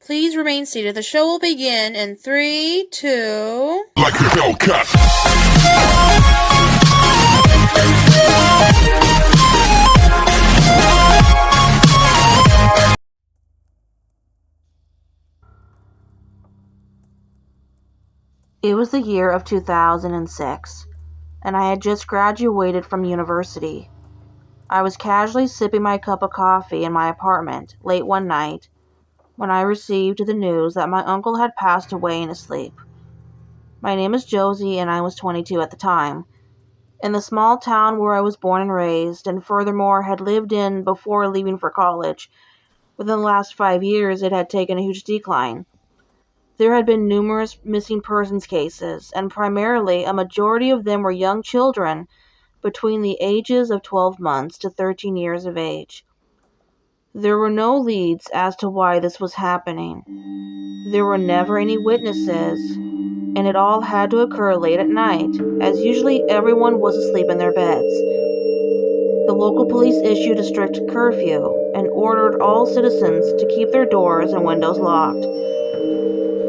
Please remain seated. The show will begin in 3, 2... Like a Hellcat. It was the year of 2006, and I had just graduated from university. I was casually sipping my cup of coffee in my apartment late one night when I received the news that my uncle had passed away in his sleep. My name is Josie, and I was 22 at the time, in the small town where I was born and raised, and furthermore had lived in before leaving for college. Within the last 5 years, it had taken a huge decline. There had been numerous missing persons cases, and primarily a majority of them were young children between the ages of 12 months to 13 years of age. There were no leads as to why this was happening. There were never any witnesses, and it all had to occur late at night, as usually everyone was asleep in their beds. The local police issued a strict curfew and ordered all citizens to keep their doors and windows locked.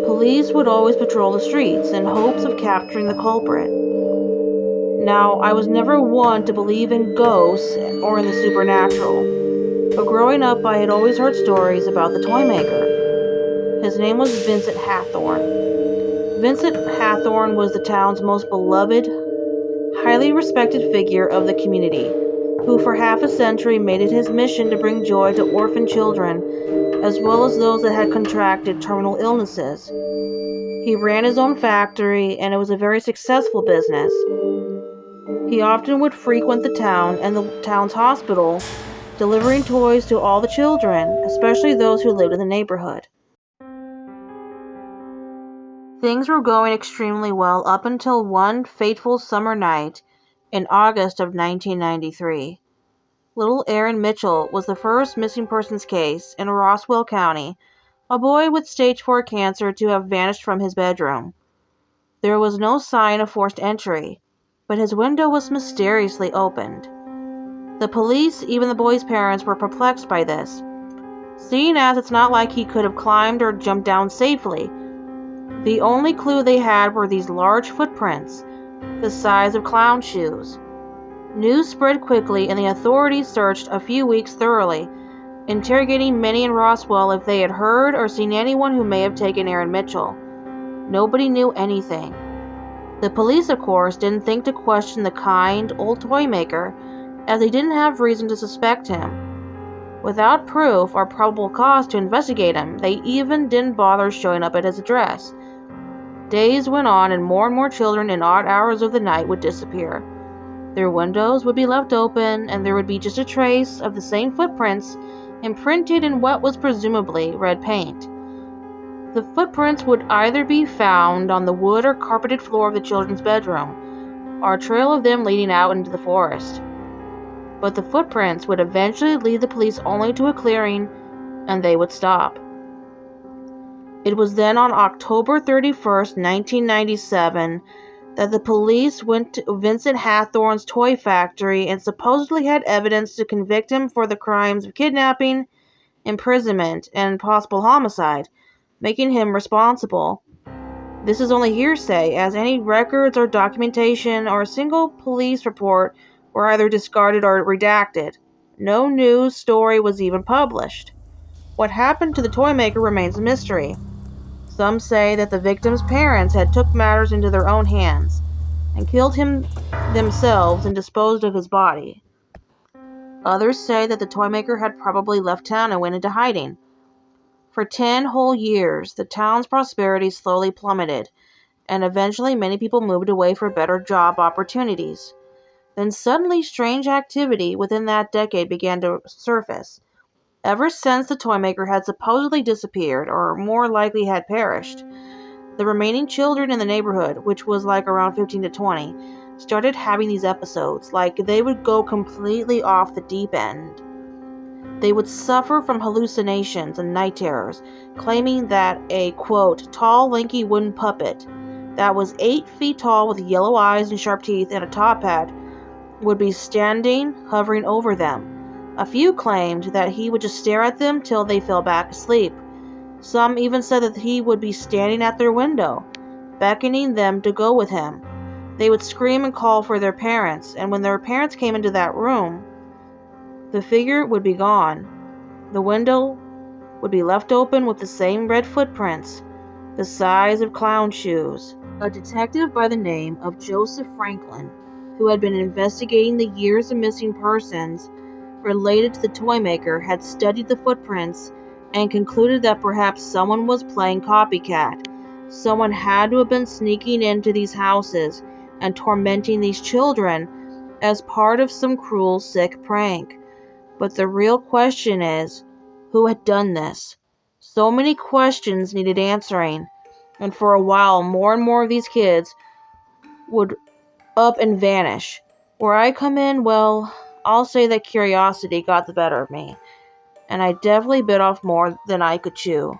Police would always patrol the streets in hopes of capturing the culprit. Now, I was never one to believe in ghosts or in the supernatural, but growing up I had always heard stories about the toy maker. His name was Vincent Hathorn. Vincent Hathorn was the town's most beloved, highly respected figure of the community, who for half a century made it his mission to bring joy to orphan children, as well as those that had contracted terminal illnesses. He ran his own factory, and it was a very successful business. He often would frequent the town and the town's hospital, delivering toys to all the children, especially those who lived in the neighborhood. Things were going extremely well up until one fateful summer night in August of 1993. Little Aaron Mitchell was the first missing persons case in Roswell County, a boy with stage 4 cancer to have vanished from his bedroom. There was no sign of forced entry, but his window was mysteriously opened. The police, even the boy's parents, were perplexed by this, seeing as it's not like he could have climbed or jumped down safely. The only clue they had were these large footprints, the size of clown shoes. News spread quickly, and the authorities searched a few weeks thoroughly, interrogating many in Roswell if they had heard or seen anyone who may have taken Aaron Mitchell. Nobody knew anything. The police, of course, didn't think to question the kind old toy maker, as they didn't have reason to suspect him. Without proof or probable cause to investigate him, they even didn't bother showing up at his address. Days went on, and more children in odd hours of the night would disappear. Their windows would be left open, and there would be just a trace of the same footprints imprinted in what was presumably red paint. The footprints would either be found on the wood or carpeted floor of the children's bedroom, or a trail of them leading out into the forest. But the footprints would eventually lead the police only to a clearing, and they would stop. It was then on October 31st, 1997, that the police went to Vincent Hathorn's toy factory and supposedly had evidence to convict him for the crimes of kidnapping, imprisonment, and possible homicide, making him responsible. This is only hearsay, as any records or documentation or a single police report were either discarded or redacted. No news story was even published. What happened to the toy maker remains a mystery. Some say that the victim's parents had took matters into their own hands and killed him themselves and disposed of his body. Others say that the toy maker had probably left town and went into hiding. For 10 whole years, the town's prosperity slowly plummeted, and eventually many people moved away for better job opportunities. Then suddenly strange activity within that decade began to surface. Ever since the toy maker had supposedly disappeared, or more likely had perished, the remaining children in the neighborhood, which was like around 15 to 20, started having these episodes, like they would go completely off the deep end. They would suffer from hallucinations and night terrors, claiming that a, quote, tall, lanky wooden puppet that was 8 feet tall with yellow eyes and sharp teeth and a top hat would be standing, hovering over them. A few claimed that he would just stare at them till they fell back asleep. Some even said that he would be standing at their window, beckoning them to go with him. They would scream and call for their parents, and when their parents came into that room, the figure would be gone. The window would be left open with the same red footprints, the size of clown shoes. A detective by the name of Joseph Franklin, who had been investigating the years of missing persons related to the toymaker, had studied the footprints and concluded that perhaps someone was playing copycat. Someone had to have been sneaking into these houses and tormenting these children as part of some cruel, sick prank. But the real question is, who had done this? So many questions needed answering, and for a while, more and more of these kids would up and vanish. Where I come in, well, I'll say that curiosity got the better of me, and I definitely bit off more than I could chew.